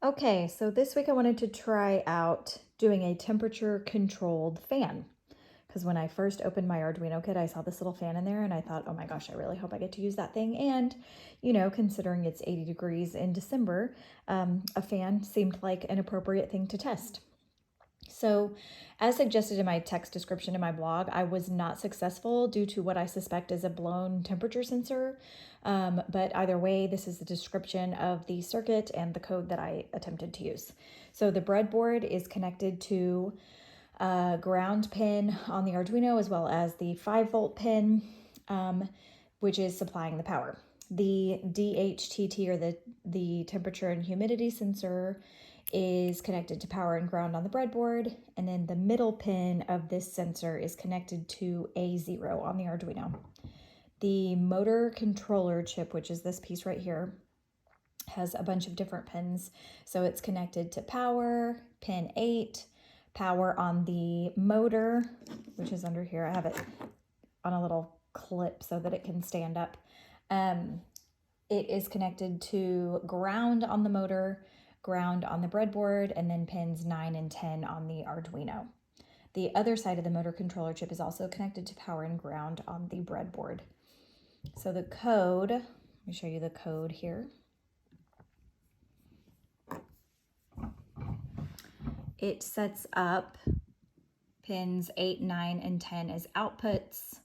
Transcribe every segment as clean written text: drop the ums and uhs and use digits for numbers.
Okay, so this week I wanted to try out doing a temperature controlled fan. Because when I first opened my Arduino kit, I saw this little fan in there and I thought, oh my gosh, I really hope I get to use that thing. And, considering it's 80 degrees in December, a fan seemed like an appropriate thing to test. So, as suggested in my text description in my blog, I was not successful due to what I suspect is a blown temperature sensor. But either way, this is the description of the circuit and the code that I attempted to use. So, the breadboard is connected to a ground pin on the Arduino as well as the 5-volt pin, which is supplying the power. The DHTT, or the temperature and humidity sensor, is connected to power and ground on the breadboard, and then the middle pin of this sensor is connected to A0 on the Arduino. The motor controller chip, which is this piece right here, has a bunch of different pins. So it's connected to power, pin 8, power on the motor, which is under here. I have it on a little clip so that it can stand up. It is connected to ground on the motor, ground on the breadboard, and then pins 9 and 10 on the Arduino. The other side of the motor controller chip is also connected to power and ground on the breadboard. So the code, let me show you the code here. It sets up pins 8, 9, and 10 as outputs,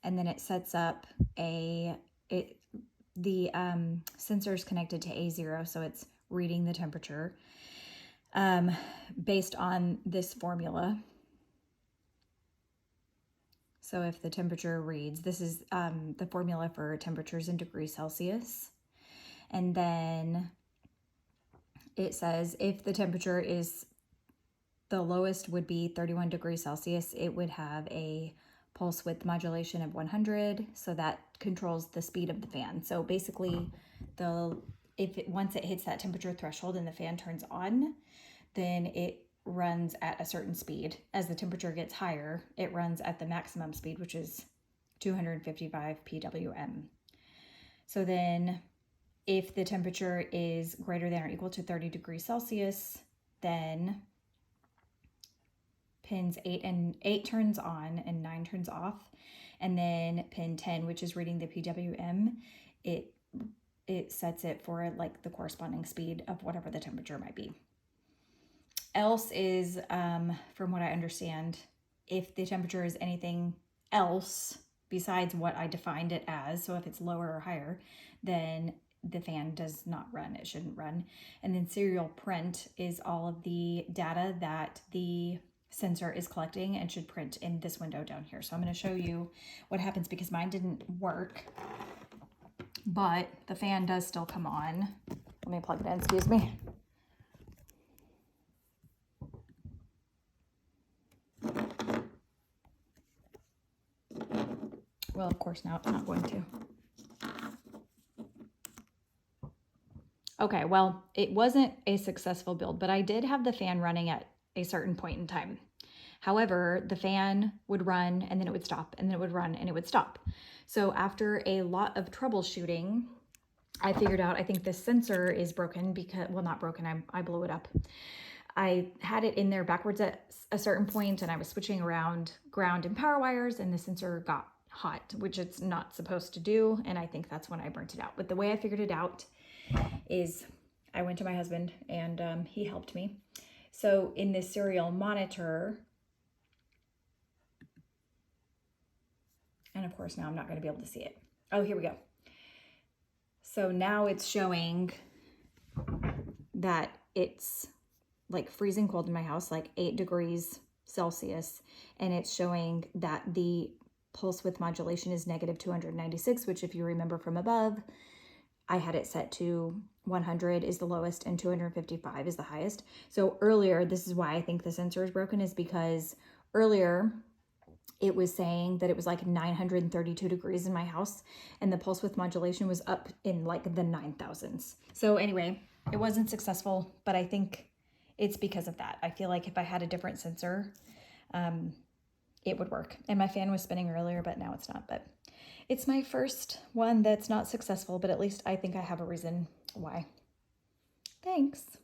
and then it sets up the sensor is connected to A0, so it's reading the temperature based on this formula. So if the temperature reads, this is the formula for temperatures in degrees Celsius. And then it says if the temperature is, the lowest would be 31 degrees Celsius, it would have a pulse width modulation of 100. So that controls the speed of the fan. So basically, once it hits that temperature threshold and the fan turns on, then it runs at a certain speed. As the temperature gets higher, it runs at the maximum speed, which is 255 pWm. So then if the temperature is greater than or equal to 30 degrees Celsius, then pins 8 turns on and 9 turns off. And then pin 10, which is reading the PWM, it sets it for like the corresponding speed of whatever the temperature might be. Else is, from what I understand, if the temperature is anything else besides what I defined it as, so if it's lower or higher, then the fan does not run. It shouldn't run. And then serial print is all of the data that the sensor is collecting and should print in this window down here. So I'm going to show you what happens because mine didn't work, but the fan does still come on. Let me plug it in, excuse me. Well, of course, now it's not going to. Okay, well, it wasn't a successful build, but I did have the fan running at a certain point in time. However, the fan would run and then it would stop, and then it would run and it would stop. So after a lot of troubleshooting, I figured out, I think this sensor is broken because, well, not broken, I blew it up. I had it in there backwards at a certain point and I was switching around ground and power wires and the sensor got hot, which it's not supposed to do. And I think that's when I burnt it out. But the way I figured it out is I went to my husband and he helped me. So in this serial monitor, and of course now I'm not going to be able to see it. Oh, here we go. So now it's showing that it's like freezing cold in my house, like 8 degrees Celsius. And it's showing that the pulse width modulation is negative 296, which if you remember from above, I had it set to 100 is the lowest and 255 is the highest. So earlier, this is why I think the sensor is broken, is because earlier it was saying that it was like 932 degrees in my house and the pulse width modulation was up in like the 9,000s. So anyway, it wasn't successful, but I think it's because of that. I feel like if I had a different sensor, it would work. And my fan was spinning earlier, but now it's not. But it's my first one that's not successful, but at least I think I have a reason why. Thanks.